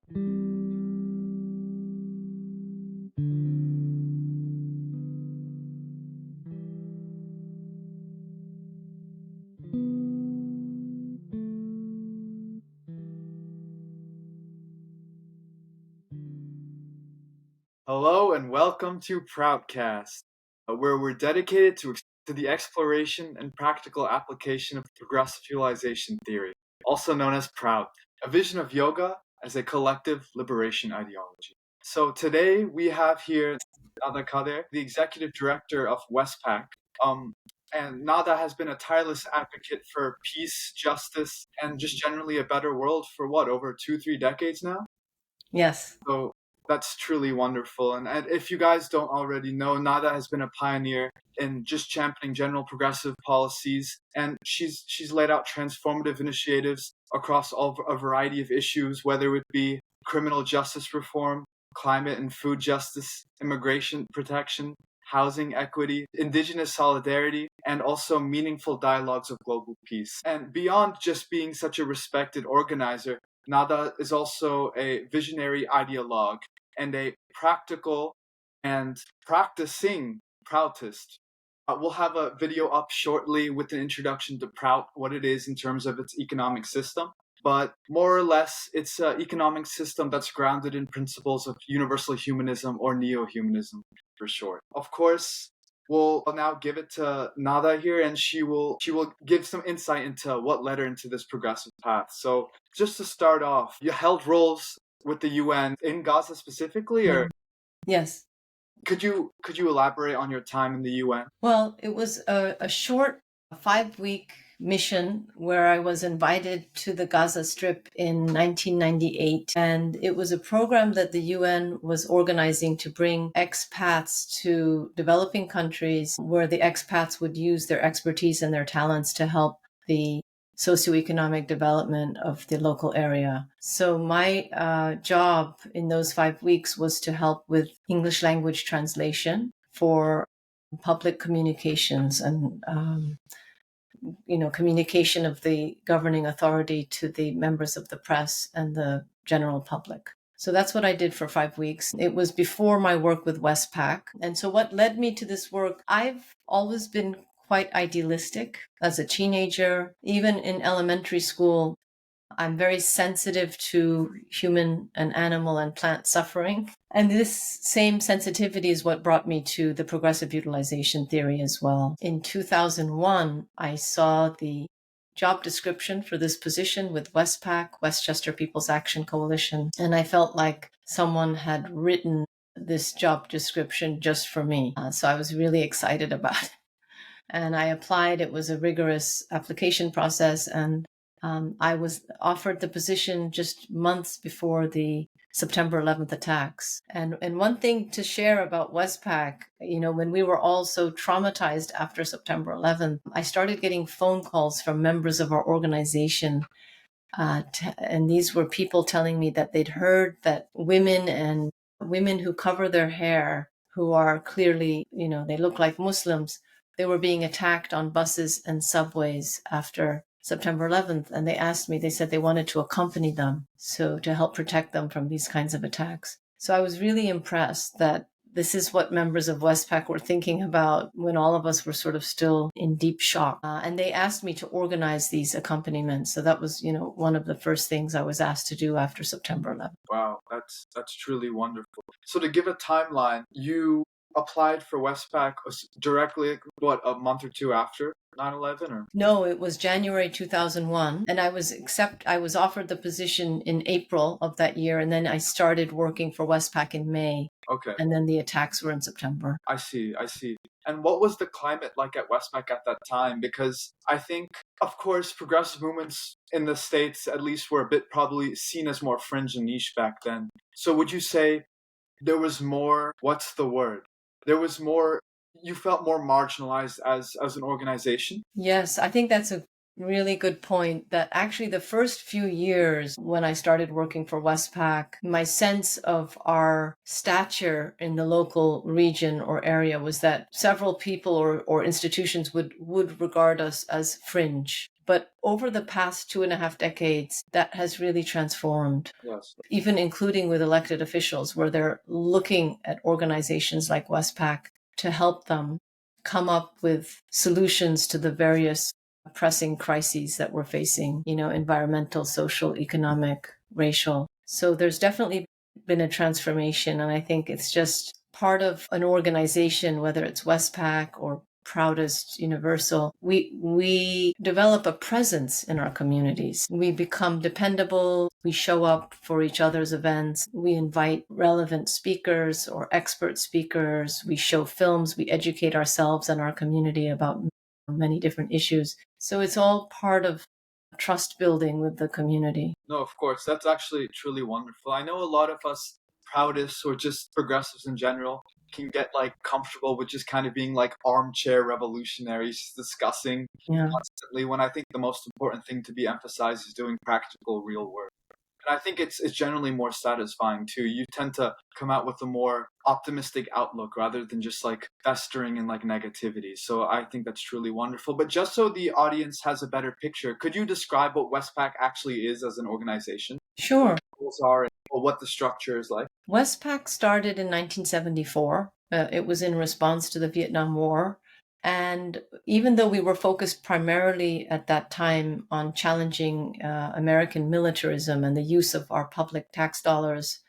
Hello and welcome to ProutCast, where we're dedicated to the exploration and practical application of progressive utilization theory, also known as Prout, a vision of yoga as a collective liberation ideology. So today we have here Nada Khader, the executive director of Westpac. And Nada has been a tireless advocate for peace, justice, and just generally a better world for over 2-3 decades now? Yes. So that's truly wonderful. And if you guys don't already know, Nada has been a pioneer in just championing general progressive policies, and she's laid out transformative initiatives across a variety of issues, whether it be criminal justice reform, climate and food justice, immigration protection, housing equity, indigenous solidarity, and also meaningful dialogues of global peace. And beyond just being such a respected organizer, Nada is also a visionary ideologue and a practical and practicing Proutist. We'll have a video up shortly with an introduction to Prout, what it is in terms of its economic system. But more or less, it's an economic system that's grounded in principles of universal humanism or neo-humanism, for short. Of course, we'll now give it to Nada here, and she will give some insight into what led her into this progressive path. So just to start off, you held roles with the UN in Gaza specifically, or Yes. Could you elaborate on your time in the UN? Well, it was a short 5-week mission where I was invited to the Gaza Strip in 1998. And it was a program that the UN was organizing to bring expats to developing countries where the expats would use their expertise and their talents to help the socioeconomic development of the local area. So my job in those 5 weeks was to help with English language translation for public communications and communication of the governing authority to the members of the press and the general public. So that's what I did for 5 weeks. It was before my work with Westpac. And so what led me to this work, I've always been quite idealistic as a teenager. Even in elementary school, I'm very sensitive to human and animal and plant suffering. And this same sensitivity is what brought me to the progressive utilization theory as well. In 2001, I saw the job description for this position with Westpac, Westchester People's Action Coalition, and I felt like someone had written this job description just for me. So I was really excited about it. And I applied. It was a rigorous application process, and I was offered the position just months before the September 11th attacks. And one thing to share about Westpac, when we were all so traumatized after September 11th, I started getting phone calls from members of our organization. And these were people telling me that they'd heard that women who cover their hair, who are clearly, they look like Muslims, they were being attacked on buses and subways after September 11th. And they asked me, they said they wanted to accompany them, so to help protect them from these kinds of attacks. So I was really impressed that this is what members of Westpac were thinking about when all of us were sort of still in deep shock. And they asked me to organize these accompaniments. So that was, one of the first things I was asked to do after September 11th. Wow, that's truly wonderful. So to give a timeline, you applied for Westpac directly, a month or two after 9/11, or? No, it was January 2001, and I was offered the position in April of that year, and then I started working for Westpac in May. Okay. And then the attacks were in September. I see. And what was the climate like at Westpac at that time? Because I think, of course, progressive movements in the States, at least, were a bit probably seen as more fringe and niche back then. So would you say there was more, what's the word? You felt more marginalized as an organization? Yes, I think that's a really good point, that actually the first few years when I started working for Westpac, my sense of our stature in the local region or area was that several people or institutions would regard us as fringe, But over the past 2.5 decades, that has really transformed. Yes. Even including with elected officials, where they're looking at organizations like Westpac to help them come up with solutions to the various pressing crises that we're facing, environmental, social, economic, racial. So there's definitely been a transformation. And I think it's just part of an organization, whether it's Westpac or Proutist, Universal, we develop a presence in our communities. We become dependable. We show up for each other's events. We invite relevant speakers or expert speakers. We show films. We educate ourselves and our community about many different issues. So it's all part of trust building with the community. No, of course. That's actually truly wonderful. I know a lot of us proutists or just progressives in general can get like comfortable with just kind of being like armchair revolutionaries, just discussing constantly, when I think the most important thing to be emphasized is doing practical real work. And I think it's generally more satisfying too. You tend to come out with a more optimistic outlook rather than just like festering in like negativity. So I think that's truly wonderful. But just so the audience has a better picture, could you describe what Westpac actually is as an organization? Sure. What the goals are or what the structure is like? Westpac started in 1974. It was in response to the Vietnam War. And even though we were focused primarily at that time on challenging American militarism and the use of our public tax dollars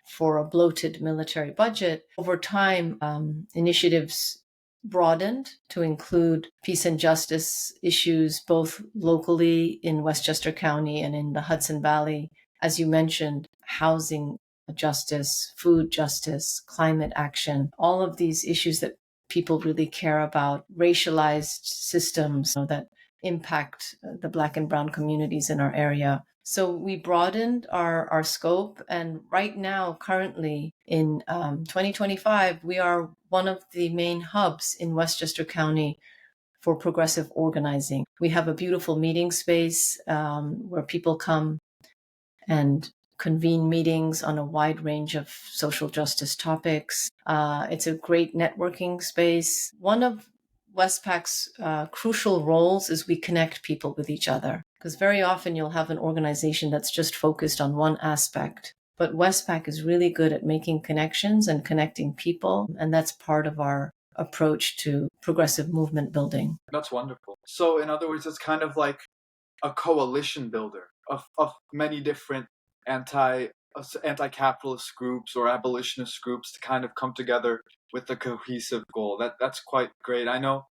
for a bloated military budget, over time, initiatives broadened to include peace and justice issues, both locally in Westchester County and in the Hudson Valley. As you mentioned, housing justice, food justice, climate action, all of these issues that people really care about, racialized systems that impact the Black and Brown communities in our area. So we broadened our scope, and right now, currently in 2025, we are one of the main hubs in Westchester County for progressive organizing. We have a beautiful meeting space where people come and convene meetings on a wide range of social justice topics. It's a great networking space. One of Westpac's crucial roles is we connect people with each other, because very often you'll have an organization that's just focused on one aspect. But Westpac is really good at making connections and connecting people, and that's part of our approach to progressive movement building. That's wonderful. So in other words, it's kind of like a coalition builder of many different anti-capitalist groups or abolitionist groups to kind of come together with a cohesive goal. That's quite great. I know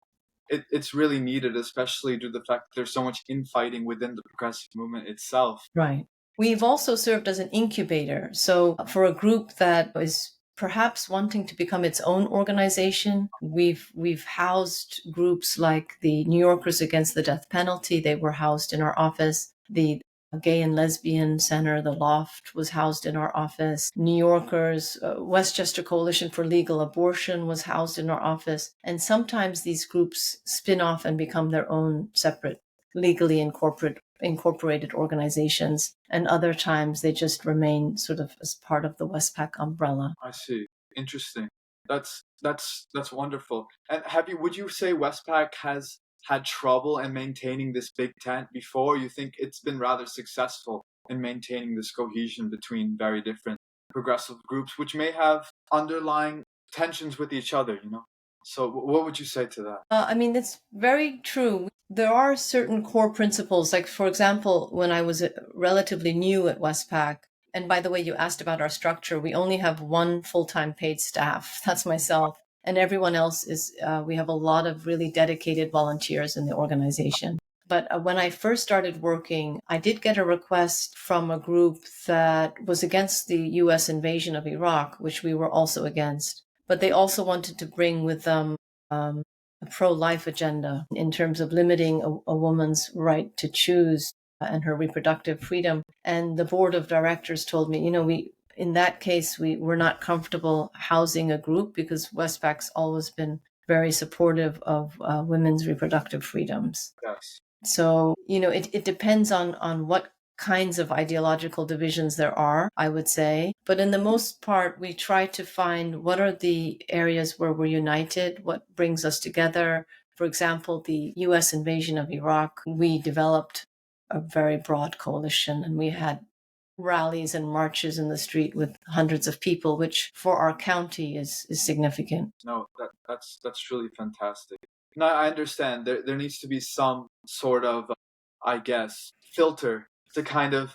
it's really needed, especially due to the fact that there's so much infighting within the progressive movement itself. Right. We've also served as an incubator. So for a group that is perhaps wanting to become its own organization, we've housed groups like the New Yorkers Against the Death Penalty. They were housed in our office. The Gay and Lesbian Center, the Loft, was housed in our office. New Yorkers, Westchester Coalition for Legal Abortion was housed in our office. And sometimes these groups spin off and become their own separate, legally incorporated organizations. And other times they just remain sort of as part of the Westpac umbrella. I see. Interesting. That's wonderful. And would you say Westpac has had trouble in maintaining this big tent before? You think it's been rather successful in maintaining this cohesion between very different progressive groups, which may have underlying tensions with each other, So what would you say to that? I mean, it's very true. There are certain core principles, like, for example, when I was relatively new at Westpac, and by the way, you asked about our structure, we only have one full-time paid staff. That's myself. And everyone else is, we have a lot of really dedicated volunteers in the organization. But when I first started working, I did get a request from a group that was against the US invasion of Iraq, which we were also against. But they also wanted to bring with them a pro-life agenda in terms of limiting a woman's right to choose and her reproductive freedom. And the board of directors told me, in that case, we're not comfortable housing a group, because Westpac's always been very supportive of women's reproductive freedoms. Yes. So, it depends on what kinds of ideological divisions there are, I would say. But in the most part, we try to find what are the areas where we're united, what brings us together. For example, the US invasion of Iraq, we developed a very broad coalition, and we had rallies and marches in the street with hundreds of people, which for our county is significant. No, that's truly fantastic. No, I understand. There needs to be some sort of, I guess, filter to kind of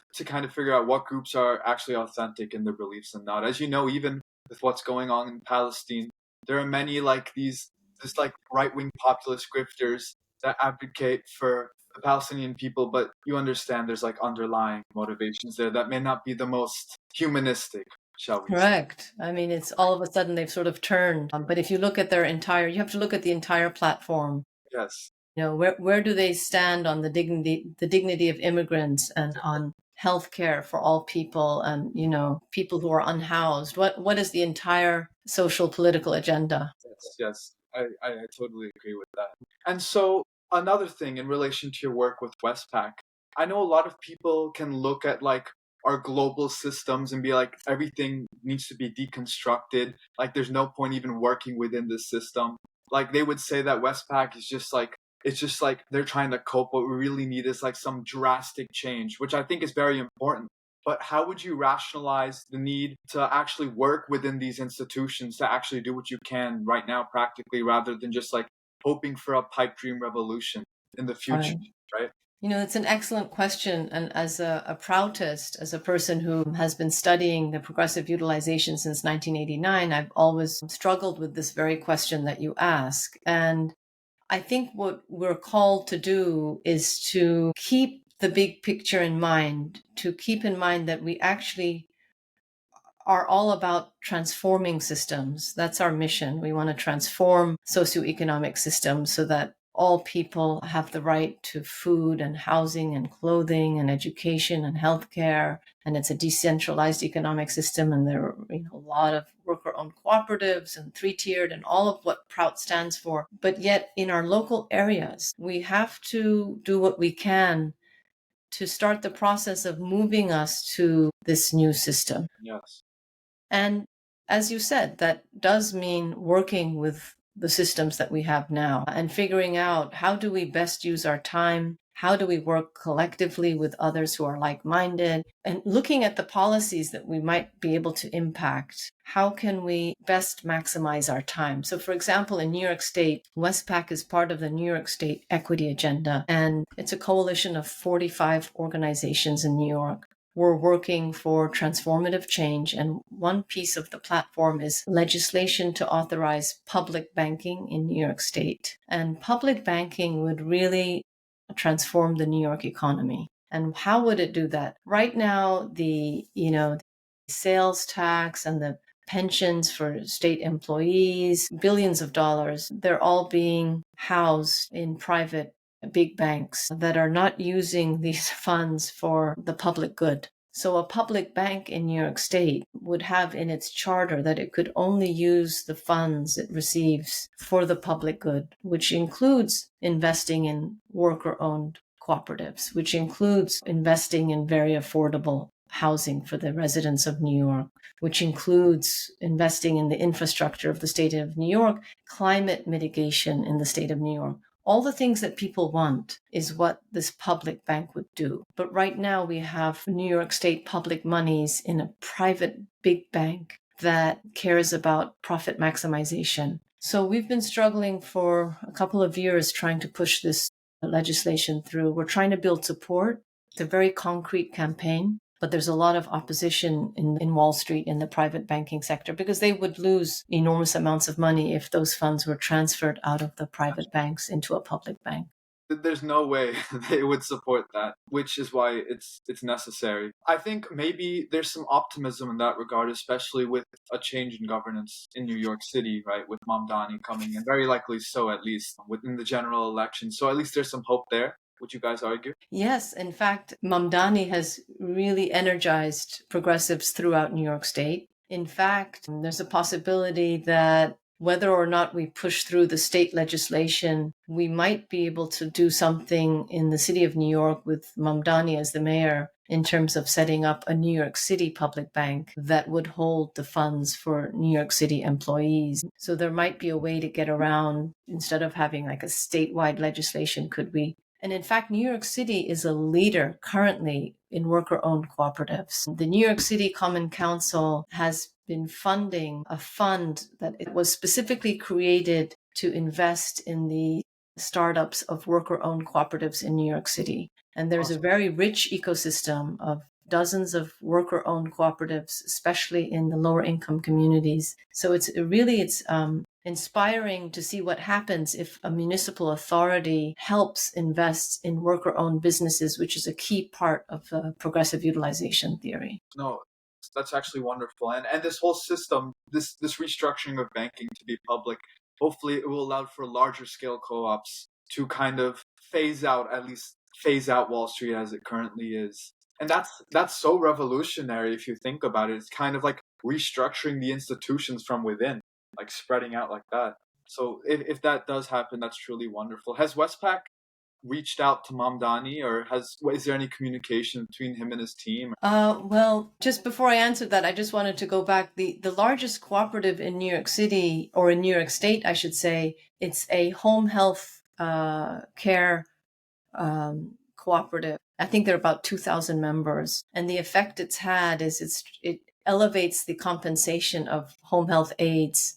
figure out what groups are actually authentic in their beliefs and not. As you know, even with what's going on in Palestine, there are many like this like right-wing populist grifters that advocate for the Palestinian people, but you understand there's like underlying motivations there that may not be the most humanistic, shall we say. Correct. I mean, it's all of a sudden they've sort of turned. But if you look at you have to look at the entire platform. Yes. Where do they stand on the dignity of immigrants and on healthcare for all people and, people who are unhoused? What is the entire social political agenda? Yes, I totally agree with that. And so another thing in relation to your work with Westpac, I know a lot of people can look at like our global systems and be like everything needs to be deconstructed. Like there's no point even working within this system. Like they would say that Westpac is just like it's just like they're trying to cope. What we really need is like some drastic change, which I think is very important. But how would you rationalize the need to actually work within these institutions to actually do what you can right now practically rather than just like hoping for a pipe dream revolution in the future, right? It's an excellent question. And as a Proutist, as a person who has been studying the progressive utilization since 1989, I've always struggled with this very question that you ask. And I think what we're called to do is to keep the big picture in mind, to keep in mind that we actually are all about transforming systems. That's our mission. We want to transform socioeconomic systems so that all people have the right to food and housing and clothing and education and healthcare. And it's a decentralized economic system. And there are a lot of worker-owned cooperatives and three-tiered and all of what Prout stands for. But yet in our local areas, we have to do what we can to start the process of moving us to this new system. Yes. And as you said, that does mean working with the systems that we have now and figuring out how do we best use our time? How do we work collectively with others who are like-minded? And looking at the policies that we might be able to impact, how can we best maximize our time? So for example, in New York State, Westpac is part of the New York State Equity Agenda, and it's a coalition of 45 organizations in New York. We're working for transformative change, and one piece of the platform is legislation to authorize public banking in New York State. And public banking would really transform the New York economy. And how would it do that? Right now, the sales tax and the pensions for state employees, billions of dollars, they're all being housed in private big banks that are not using these funds for the public good. So a public bank in New York State would have in its charter that it could only use the funds it receives for the public good, which includes investing in worker-owned cooperatives, which includes investing in very affordable housing for the residents of New York, which includes investing in the infrastructure of the state of New York, climate mitigation in the state of New York. All the things that people want is what this public bank would do. But right now we have New York State public monies in a private big bank that cares about profit maximization. So we've been struggling for a couple of years trying to push this legislation through. We're trying to build support. It's a very concrete campaign. But there's a lot of opposition in Wall Street in the private banking sector because they would lose enormous amounts of money if those funds were transferred out of the private banks into a public bank. There's no way they would support that, which is why it's necessary. I think maybe there's some optimism in that regard, especially with a change in governance in New York City, right? With Mamdani coming in, very likely so, at least within the general election. So at least there's some hope there. Would you guys argue? Yes. In fact, Mamdani has really energized progressives throughout New York State. In fact, there's a possibility that whether or not we push through the state legislation, we might be able to do something in the city of New York with Mamdani as the mayor in terms of setting up a New York City public bank that would hold the funds for New York City employees. So there might be a way to get around, instead of having like a statewide legislation, could we? And in fact, New York City is a leader currently in worker-owned cooperatives. The New York City Common Council has been funding a fund that it was specifically created to invest in the startups of worker-owned cooperatives in New York City. And there's a very rich ecosystem of dozens of worker-owned cooperatives, especially in the lower income communities. So it's inspiring to see what happens if a municipal authority helps invest in worker-owned businesses, which is a key part of progressive utilization theory. No, that's actually wonderful. And this whole system, this restructuring of banking to be public, hopefully it will allow for larger scale co-ops to kind of phase out Wall Street as it currently is. And that's so revolutionary if you think about it. It's kind of like restructuring the institutions from within, like spreading out like that. So if that does happen, that's truly wonderful. Has Westpac reached out to Mamdani, or is there any communication between him and his team? Well, just before I answered that, I just wanted to go back. The largest cooperative in New York City, or in New York State, I should say, it's a home health care cooperative. I think there are about 2,000 members. And the effect it's had is it elevates the compensation of home health aides,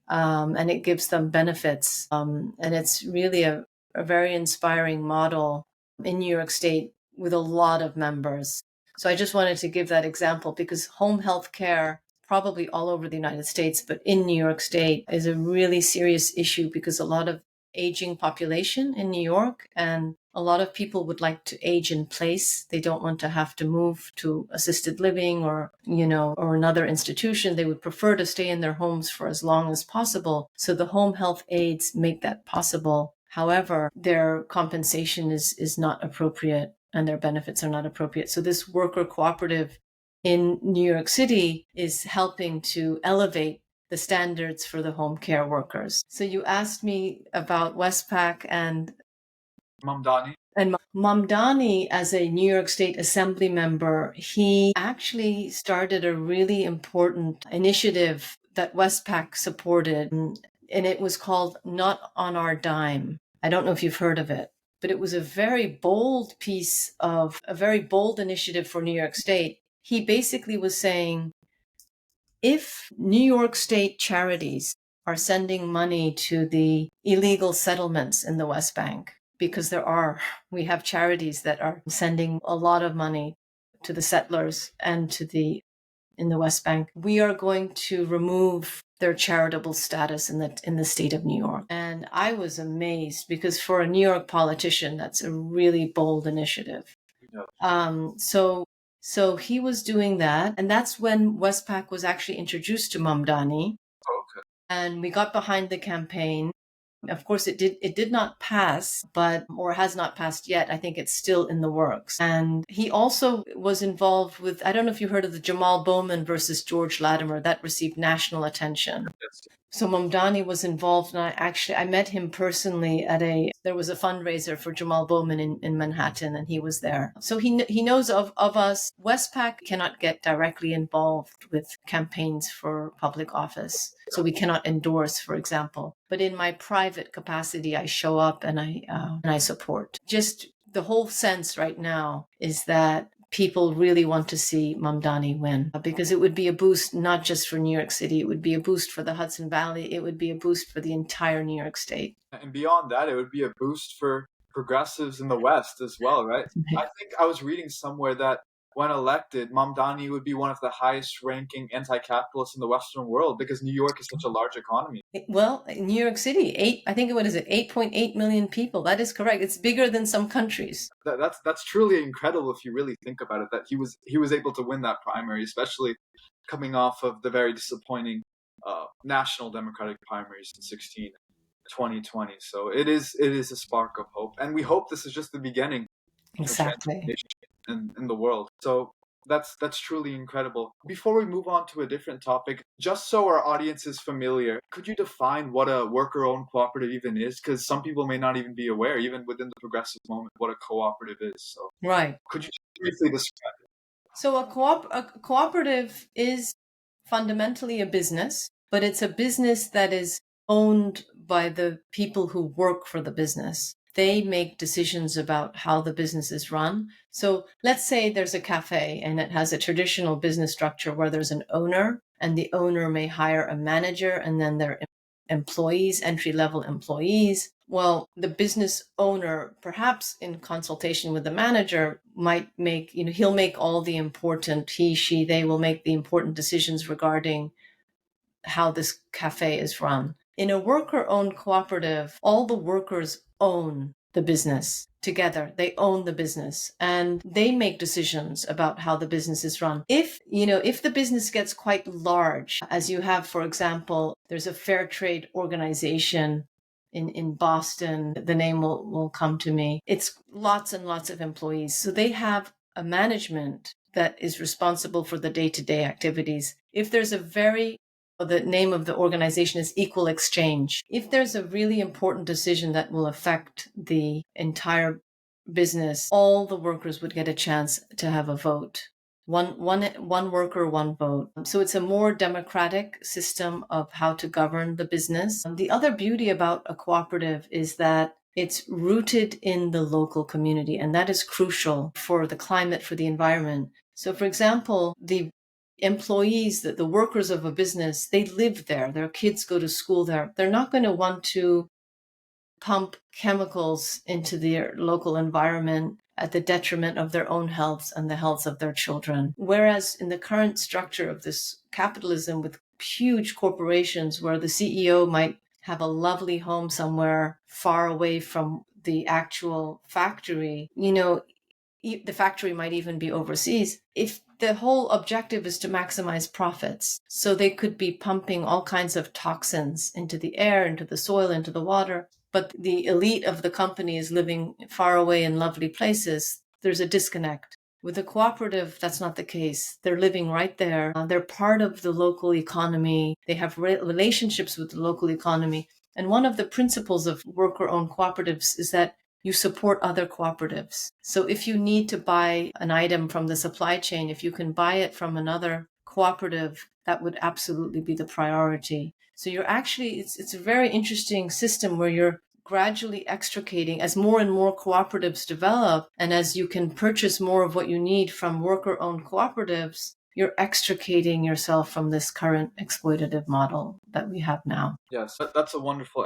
and it gives them benefits. And it's really a very inspiring model in New York State with a lot of members. So I just wanted to give that example because home health care, probably all over the United States, but in New York State, is a really serious issue because a lot of aging population in New York, and a lot of people would like to age in place. They don't want to have to move to assisted living or another institution. They would prefer to stay in their homes for as long as possible. So the home health aides make that possible. However, their compensation is not appropriate and their benefits are not appropriate. So this worker cooperative in New York City is helping to elevate the standards for the home care workers. So you asked me about Westpac and Mamdani. And Mamdani, as a New York State Assembly member, he actually started a really important initiative that Westpac supported, and it was called Not on Our Dime. I don't know if you've heard of it, but it was a very bold initiative for New York State. He basically was saying, if New York State charities are sending money to the illegal settlements in the West Bank, because we have charities that are sending a lot of money to the settlers and in the West Bank, we are going to remove their charitable status in the state of New York. And I was amazed because for a New York politician, that's a really bold initiative. Yeah. So he was doing that, and that's when Westpac was actually introduced to Mamdani. Oh, okay. And we got behind the campaign. Of course, it did not pass, or has not passed yet. I think it's still in the works. And he also was involved with, I don't know if you heard of the Jamal Bowman versus George Latimer, that received national attention. Yes. So Mamdani was involved, and I met him personally there was a fundraiser for Jamal Bowman in Manhattan, and he was there. So he knows of us. Westpac cannot get directly involved with campaigns for public office. So we cannot endorse, for example. But in my private capacity, I show up and I support. Just the whole sense right now is that people really want to see Mamdani win, because it would be a boost not just for New York City, it would be a boost for the Hudson Valley, it would be a boost for the entire New York State. And beyond that, it would be a boost for progressives in the West as well, right? I think I was reading somewhere that when elected, Mamdani would be one of the highest ranking anti-capitalists in the Western world because New York is such a large economy. Well, New York City, I think, what is it, 8.8 million people. That is correct. It's bigger than some countries. That's truly incredible if you really think about it, that he was able to win that primary, especially coming off of the very disappointing national Democratic primaries in 2020. So it is a spark of hope. And we hope this is just the beginning. Exactly. In the world. So That's truly incredible. Before we move on to a different topic, just so our audience is familiar, could you define what a worker-owned cooperative even is? Because some people may not even be aware, even within the progressive moment, what a cooperative is. So Right. could you just briefly describe it? So a cooperative is fundamentally a business, but it's a business that is owned by the people who work for the business. They make decisions about how the business is run. So let's say there's a cafe and it has a traditional business structure where there's an owner, and the owner may hire a manager and then their employees, entry-level employees. Well, the business owner, perhaps in consultation with the manager, might make, he'll make all the important, he, she, they will make the important decisions regarding how this cafe is run. In a worker-owned cooperative, all the workers own the business together. They own the business and they make decisions about how the business is run. If the business gets quite large, as you have, for example, there's a fair trade organization in Boston, the name will come to me. It's lots and lots of employees. So they have a management that is responsible for the day-to-day activities. If there's the name of the organization is Equal Exchange. If there's a really important decision that will affect the entire business, all the workers would get a chance to have a vote. One worker, one vote. So it's a more democratic system of how to govern the business. The other beauty about a cooperative is that it's rooted in the local community, and that is crucial for the climate, for the environment. So, for example, the employees, the workers of a business, they live there. Their kids go to school there. They're not going to want to pump chemicals into their local environment at the detriment of their own health and the health of their children. Whereas in the current structure of this capitalism with huge corporations where the CEO might have a lovely home somewhere far away from the actual factory, the factory might even be overseas. If the whole objective is to maximize profits, so they could be pumping all kinds of toxins into the air, into the soil, into the water, but the elite of the company is living far away in lovely places, there's a disconnect. With a cooperative, that's not the case. They're living right there. They're part of the local economy. They have relationships with the local economy. And one of the principles of worker-owned cooperatives is that you support other cooperatives. So if you need to buy an item from the supply chain, if you can buy it from another cooperative, that would absolutely be the priority. So it's a very interesting system where you're gradually extricating as more and more cooperatives develop, and as you can purchase more of what you need from worker-owned cooperatives, you're extricating yourself from this current exploitative model that we have now. Yes, that's a wonderful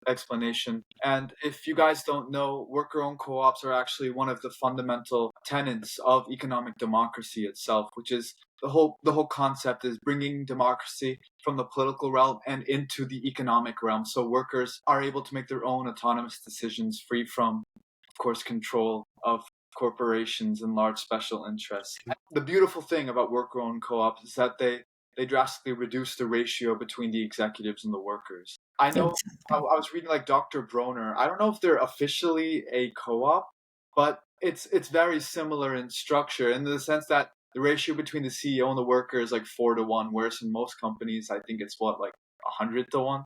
explanation. And if you guys don't know, worker-owned co-ops are actually one of the fundamental tenets of economic democracy itself, which is the whole concept is bringing democracy from the political realm and into the economic realm. So workers are able to make their own autonomous decisions free from, of course, control of corporations and large special interests. The beautiful thing about worker-owned co-ops is that they drastically reduce the ratio between the executives and the workers. I know I was reading like Dr. Broner. I don't know if they're officially a co-op, but it's very similar in structure in the sense that the ratio between the CEO and the worker is like 4-1, whereas in most companies, I think it's what, like 100-1?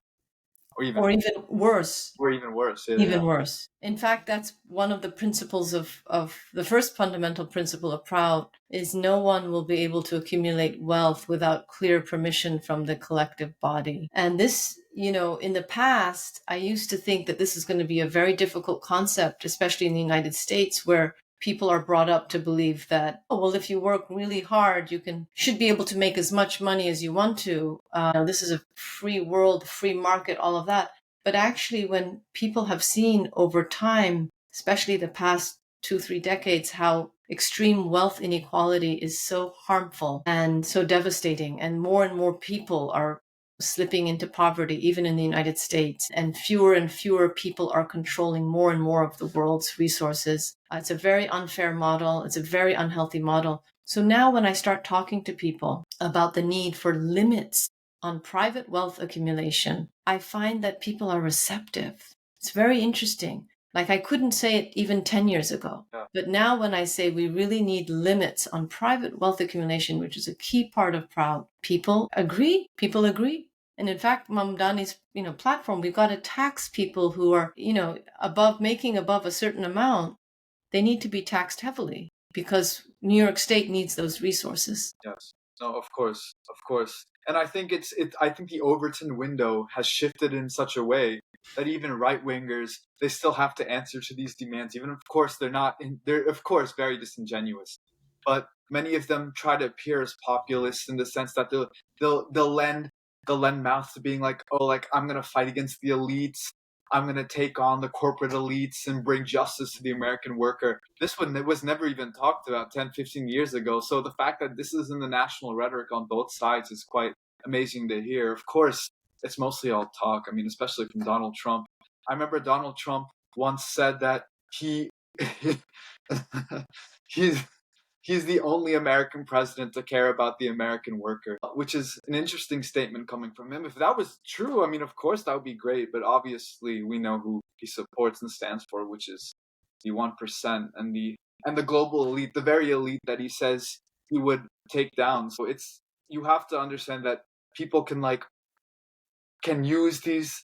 Or even worse. Or even worse. Even worse. In fact, that's one of the principles of the first fundamental principle of Prout is no one will be able to accumulate wealth without clear permission from the collective body. And this, in the past, I used to think that this is going to be a very difficult concept, especially in the United States, where people are brought up to believe that, if you work really hard, should be able to make as much money as you want to. This is a free world, free market, all of that. But actually, when people have seen over time, especially the past 2-3 decades, how extreme wealth inequality is so harmful and so devastating, and more people are slipping into poverty, even in the United States, and fewer people are controlling more and more of the world's resources. It's a very unfair model. It's a very unhealthy model. So now when I start talking to people about the need for limits on private wealth accumulation, I find that people are receptive. It's very interesting. Like I couldn't say it even 10 years ago. Yeah. But now when I say we really need limits on private wealth accumulation, which is a key part of Prout, people agree. People agree. And in fact, Mamdani's, platform, we've got to tax people who are, making above a certain amount. They need to be taxed heavily because New York State needs those resources. Yes. No, of course, of course. And I think I think the Overton window has shifted in such a way that even right wingers, they still have to answer to these demands. Even of course they're of course very disingenuous, but many of them try to appear as populists in the sense that they'll lend mouth to being like, oh, like I'm gonna fight against the elites. I'm going to take on the corporate elites and bring justice to the American worker. This one, it was never even talked about 10, 15 years ago. So the fact that this is in the national rhetoric on both sides is quite amazing to hear. Of course, it's mostly all talk. I mean, especially from Donald Trump. I remember Donald Trump once said that he's he's the only American president to care about the American worker, which is an interesting statement coming from him. If that was true, I mean, of course, that would be great. But obviously, we know who he supports and stands for, which is the 1% and the global elite, the very elite that he says he would take down. So you have to understand that people can use these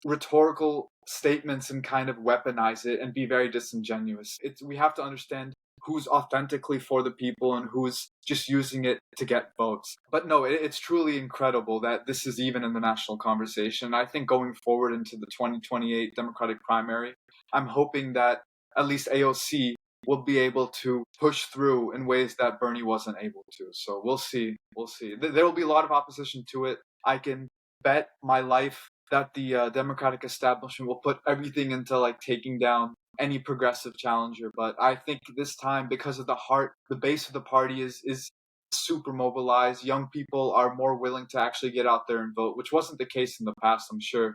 rhetorical statements and kind of weaponize it and be very disingenuous. We have to understand who's authentically for the people and who's just using it to get votes. But no, it's truly incredible that this is even in the national conversation. I think going forward into the 2028 Democratic primary, I'm hoping that at least AOC will be able to push through in ways that Bernie wasn't able to. So we'll see. We'll see. There will be a lot of opposition to it. I can bet my life that the Democratic establishment will put everything into taking down any progressive challenger. But I think this time, because of the base of the party is super mobilized. Young people are more willing to actually get out there and vote, which wasn't the case in the past. I'm sure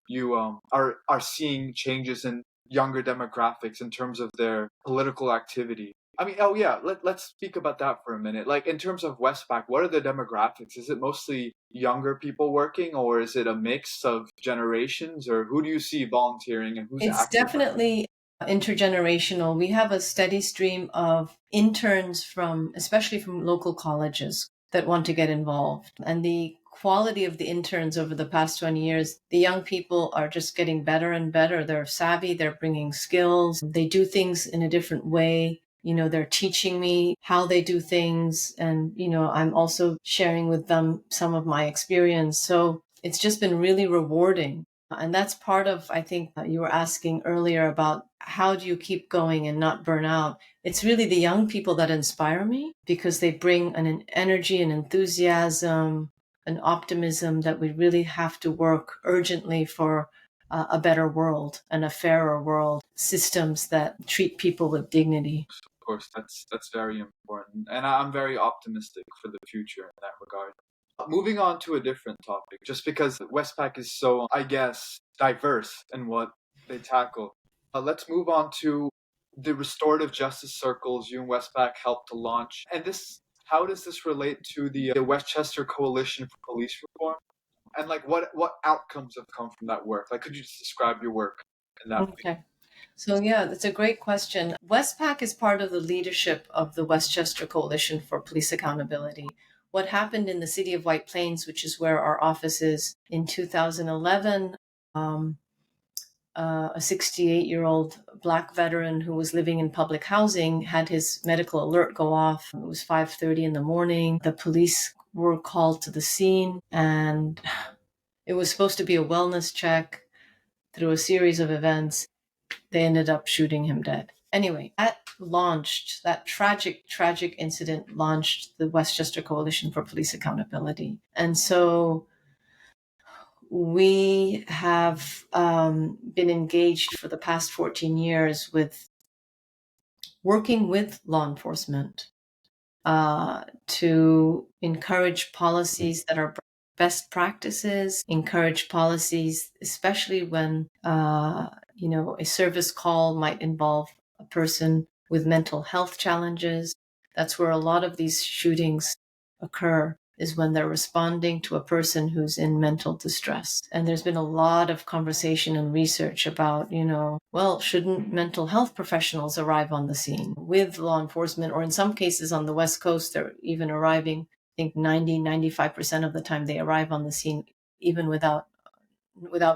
you are seeing changes in younger demographics in terms of their political activity. I mean, oh yeah, let's speak about that for a minute. Like in terms of Westpac, what are the demographics? Is it mostly younger people working, or is it a mix of generations, or who do you see volunteering and who's It's active? definitely intergenerational. We have a steady stream of interns especially from local colleges that want to get involved. And the quality of the interns over the past 20 years, the young people are just getting better and better. They're savvy, they're bringing skills, they do things in a different way. They're teaching me how they do things. And, I'm also sharing with them some of my experience. So it's just been really rewarding. And that's part of, I think, you were asking earlier about how do you keep going and not burn out? It's really the young people that inspire me because they bring an energy, an enthusiasm, an optimism that we really have to work urgently for a better world and a fairer world, systems that treat people with dignity. Of course, that's very important. And I'm very optimistic for the future in that regard. Moving on to a different topic, just because Westpac is so, I guess, diverse in what they tackle. Let's move on to the restorative justice circles you and Westpac helped to launch. And how does this relate to the Westchester Coalition for Police Reform? And what outcomes have come from that work? Could you just describe your work in that? Okay. So yeah, that's a great question. Westpac is part of the leadership of the Westchester Coalition for Police Accountability. What happened in the city of White Plains, which is where our office is, in 2011, a 68-year-old Black veteran who was living in public housing had his medical alert go off. It was 5:30 in the morning. The police were called to the scene, and it was supposed to be a wellness check. Through a series of events, they ended up shooting him dead. Anyway, that tragic incident launched the Westchester Coalition for Police Accountability. And so we have been engaged for the past 14 years with working with law enforcement to encourage policies that are best practices, encourage policies, especially when a service call might involve a person with mental health challenges. That's where a lot of these shootings occur. is when they're responding to a person who's in mental distress. And there's been a lot of conversation and research about, well, shouldn't mental health professionals arrive on the scene with law enforcement, or in some cases on the West Coast, they're even arriving, I think 95% of the time they arrive on the scene even without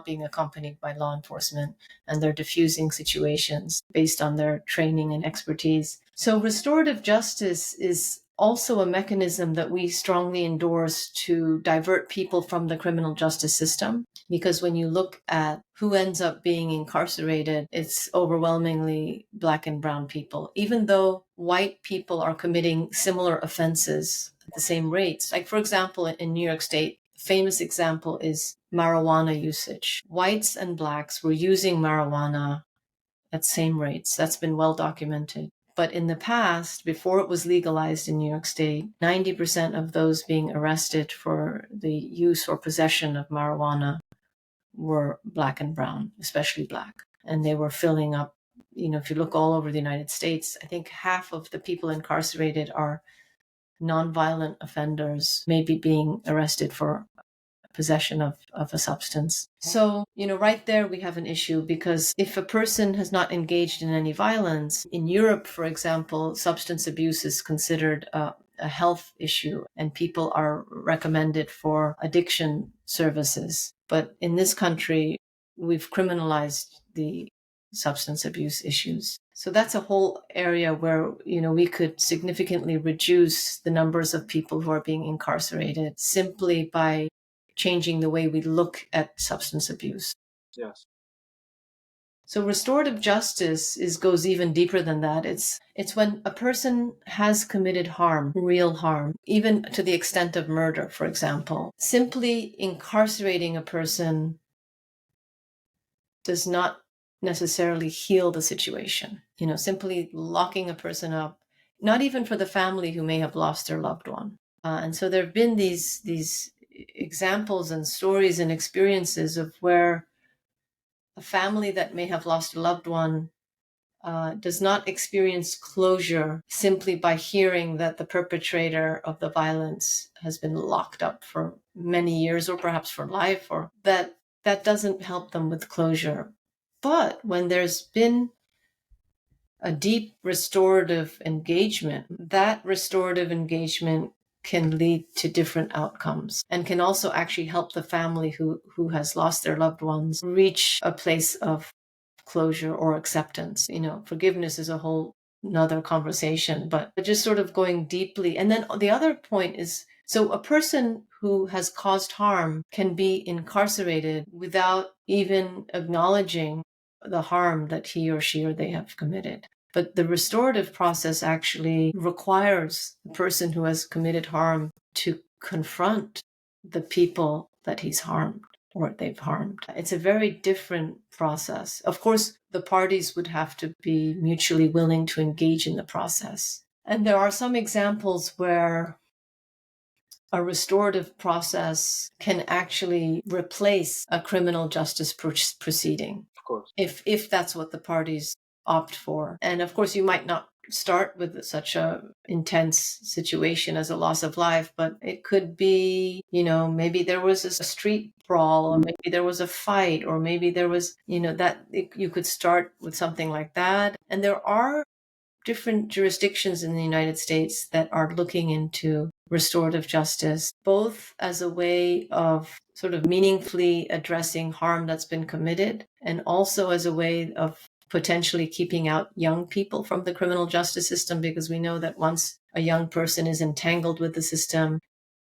being accompanied by law enforcement, and they're diffusing situations based on their training and expertise. So restorative justice is also a mechanism that we strongly endorse to divert people from the criminal justice system, because when you look at who ends up being incarcerated, it's overwhelmingly Black and brown people, even though white people are committing similar offenses at the same rates. Like, for example, in New York State, famous example is marijuana usage. Whites and Blacks were using marijuana at same rates. That's been well documented. But in the past, before it was legalized in New York State, 90% of those being arrested for the use or possession of marijuana were Black and brown, especially Black. And they were filling up, if you look all over the United States, I think half of the people incarcerated are nonviolent offenders, maybe being arrested for possession of a substance. So, right there we have an issue, because if a person has not engaged in any violence, in Europe, for example, substance abuse is considered a health issue, and people are recommended for addiction services. But in this country, we've criminalized the substance abuse issues. So that's a whole area where, we could significantly reduce the numbers of people who are being incarcerated simply by changing the way we look at substance abuse. Yes. So restorative justice goes even deeper than that. It's when a person has committed harm, real harm, even to the extent of murder, for example. Simply incarcerating a person does not necessarily heal the situation. Simply locking a person up, not even for the family who may have lost their loved one. And so there have been these examples and stories and experiences of where a family that may have lost a loved one does not experience closure simply by hearing that the perpetrator of the violence has been locked up for many years, or perhaps for life, or that doesn't help them with closure. But when there's been a deep restorative engagement, that restorative engagement can lead to different outcomes, and can also actually help the family who has lost their loved ones reach a place of closure or acceptance. Forgiveness is a whole another conversation, but just sort of going deeply. And then the other point is, so a person who has caused harm can be incarcerated without even acknowledging the harm that he or she or they have committed. But the restorative process actually requires the person who has committed harm to confront the people that he's harmed or they've harmed. It's a very different process. Of course, the parties would have to be mutually willing to engage in the process. And there are some examples where a restorative process can actually replace a criminal justice proceeding. Of course. If that's what the parties opt for. And of course, you might not start with such a intense situation as a loss of life, but it could be, maybe there was a street brawl, or maybe there was a fight, or maybe there was, you could start with something like that. And there are different jurisdictions in the United States that are looking into restorative justice, both as a way of sort of meaningfully addressing harm that's been committed, and also as a way of potentially keeping out young people from the criminal justice system, because we know that once a young person is entangled with the system,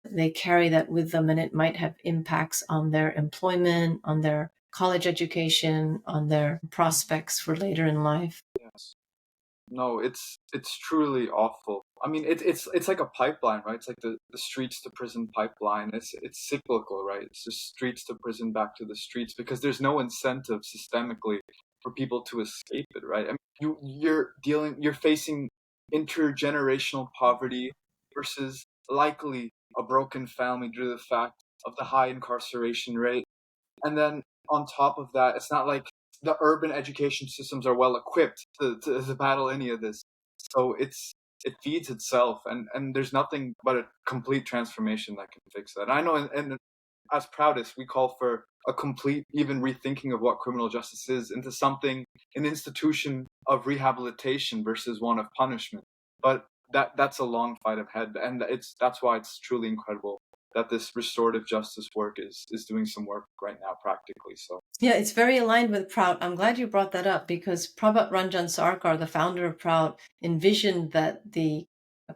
they carry that with them, and it might have impacts on their employment, on their college education, on their prospects for later in life. Yes. No, it's truly awful. I mean, it's like a pipeline, right? It's like the streets to prison pipeline. It's cyclical, right? It's just streets to prison, back to the streets, because there's no incentive systemically for people to escape it, right? I mean, you're facing intergenerational poverty versus likely a broken family due to the fact of the high incarceration rate. And then on top of that, it's not like the urban education systems are well equipped to battle any of this. So it's it feeds itself, and there's nothing but a complete transformation that can fix that. I know, and as Proutists, we call for a complete, even rethinking of what criminal justice is into something, an institution of rehabilitation versus one of punishment. But that's a long fight ahead, and that's why it's truly incredible that this restorative justice work is doing some work right now practically. So yeah, it's very aligned with Prout. I'm glad you brought that up, because Prabhat Ranjan Sarkar, the founder of Prout, envisioned that the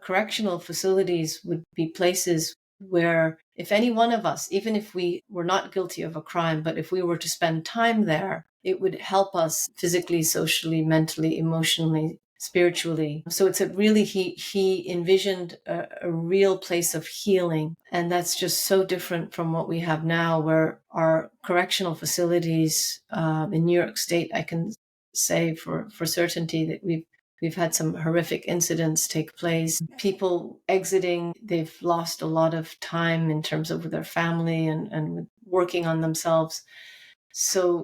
correctional facilities would be places where if any one of us, even if we were not guilty of a crime, but if we were to spend time there, it would help us physically, socially, mentally, emotionally, spiritually. So it's he envisioned a real place of healing. And that's just so different from what we have now, where our correctional facilities in New York State, I can say for certainty that we've had some horrific incidents take place. People exiting, they've lost a lot of time in terms of with their family and working on themselves. So,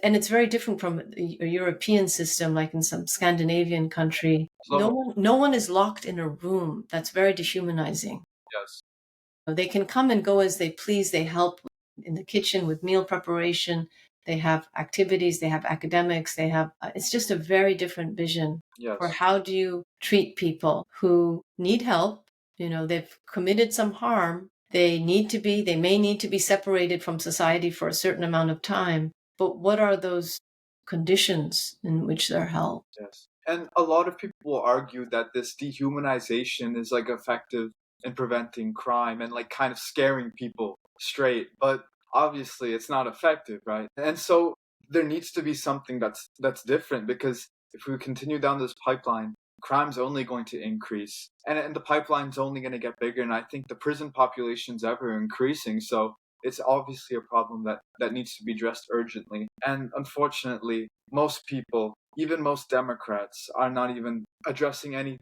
and it's very different from a European system, like in some Scandinavian country. No one is locked in a room. That's very dehumanizing. yes. They can come and go as they please. They help in the kitchen with meal preparation. They have activities, they have academics, they have, it's just a very different vision for how do you treat people who need help. They've committed some harm. They may need to be separated from society for a certain amount of time. But what are those conditions in which they're held? Yes. And a lot of people will argue that this dehumanization is like effective in preventing crime and like kind of scaring people straight. But obviously it's not effective, right? And so there needs to be something that's different, because if we continue down this pipeline, crime's only going to increase, and the pipeline's only going to get bigger. And I think the prison population's ever increasing. So it's obviously a problem that needs to be addressed urgently. And unfortunately, most people, even most Democrats, are not even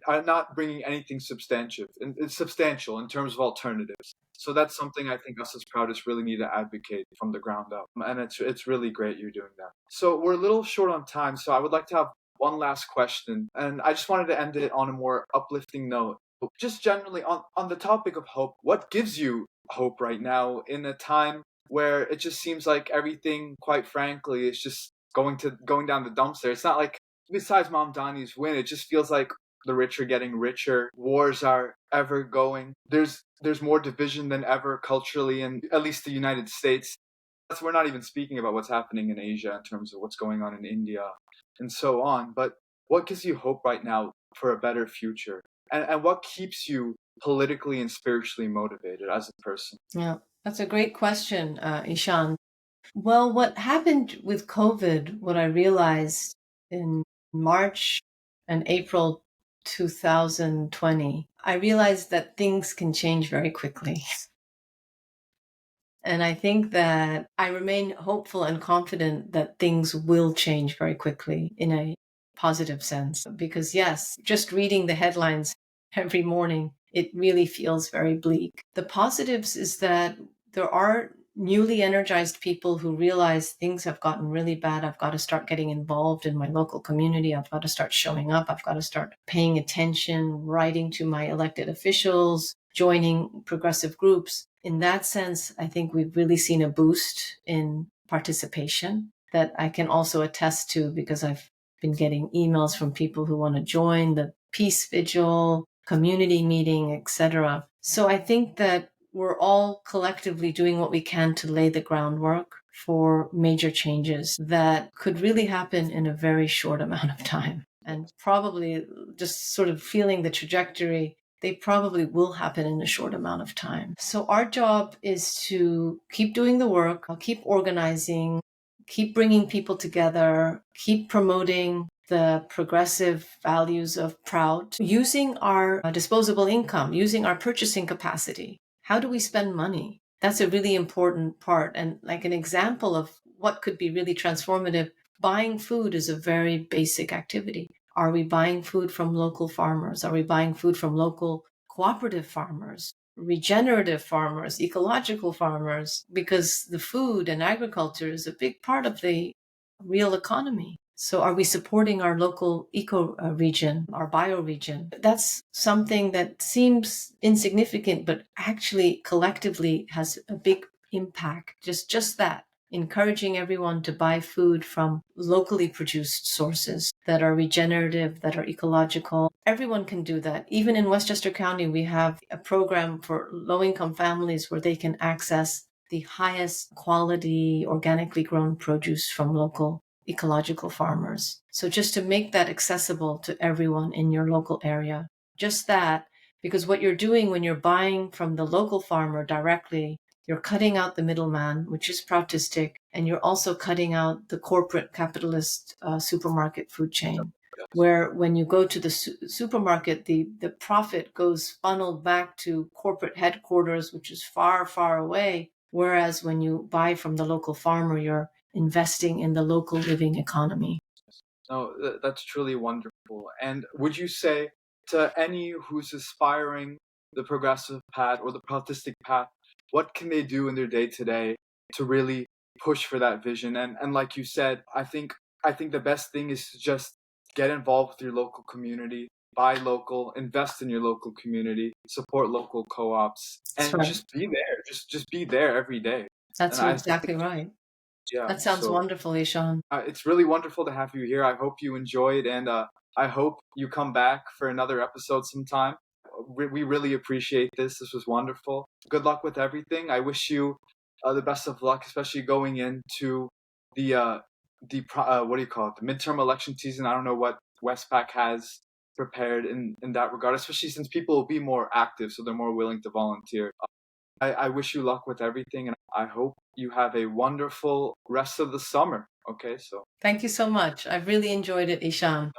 are not bringing anything substantial in terms of alternatives. So that's something I think us as Proutists really need to advocate from the ground up. And it's really great you're doing that. So we're a little short on time, so I would like to have one last question. And I just wanted to end it on a more uplifting note. Just generally on the topic of hope, what gives you hope right now in a time where it just seems like everything, quite frankly, is just going down the dumpster? It's not like, besides Mamdani's win, it just feels like the rich are getting richer. Wars are ever going. There's more division than ever culturally in at least the United States. We're not even speaking about what's happening in Asia in terms of what's going on in India and so on. But what gives you hope right now for a better future? And what keeps you politically and spiritually motivated as a person? Yeah, that's a great question, Ishan. Well, what happened with COVID, what I realized in March and April 2020, I realized that things can change very quickly. And I think that I remain hopeful and confident that things will change very quickly in a positive sense. Because yes, just reading the headlines every morning, it really feels very bleak. The positives is that there are newly energized people who realize things have gotten really bad. I've got to start getting involved in my local community. I've got to start showing up. I've got to start paying attention, writing to my elected officials, joining progressive groups. In that sense, I think we've really seen a boost in participation that I can also attest to, because I've been getting emails from people who want to join the peace vigil, community meeting, etc. So I think that we're all collectively doing what we can to lay the groundwork for major changes that could really happen in a very short amount of time. And probably just sort of feeling the trajectory, they probably will happen in a short amount of time. So our job is to keep doing the work, keep organizing, keep bringing people together, keep promoting the progressive values of Prout, using our disposable income, using our purchasing capacity. How do we spend money? That's a really important part. And like an example of what could be really transformative, buying food is a very basic activity. Are we buying food from local farmers? Are we buying food from local cooperative farmers, regenerative farmers, ecological farmers? Because the food and agriculture is a big part of the real economy. So are we supporting our local eco region, our bioregion? That's something that seems insignificant, but actually collectively has a big impact. Just that, encouraging everyone to buy food from locally produced sources that are regenerative, that are ecological. Everyone can do that. Even in Westchester County, we have a program for low-income families where they can access the highest quality organically grown produce from local ecological farmers. So just to make that accessible to everyone in your local area, just that, because what you're doing when you're buying from the local farmer directly, you're cutting out the middleman, which is Proutistic, and you're also cutting out the corporate capitalist supermarket food chain, where when you go to the supermarket, the profit goes funneled back to corporate headquarters, which is far, far away. Whereas when you buy from the local farmer, you're investing in the local living economy. No, that's truly wonderful. And would you say to any who's aspiring the progressive path or the Proutistic path, what can they do in their day to day to really push for that vision? And like you said, I think the best thing is to just get involved with your local community, buy local, invest in your local community, support local co-ops, That's and right. just be there. Just be there every day. That's And I exactly right. yeah, That sounds so wonderful, Ishan. it's really wonderful to have you here. I hope you enjoyed, and I hope you come back for another episode sometime. We really appreciate this. This was wonderful. Good luck with everything. I wish you the best of luck, especially going into the what do you call it? The midterm election season. I don't know what Westpac has prepared in that regard, especially since people will be more active, so they're more willing to volunteer. I wish you luck with everything, and I hope you have a wonderful rest of the summer. Okay, so Thank you so much. I've really enjoyed it, Ishan.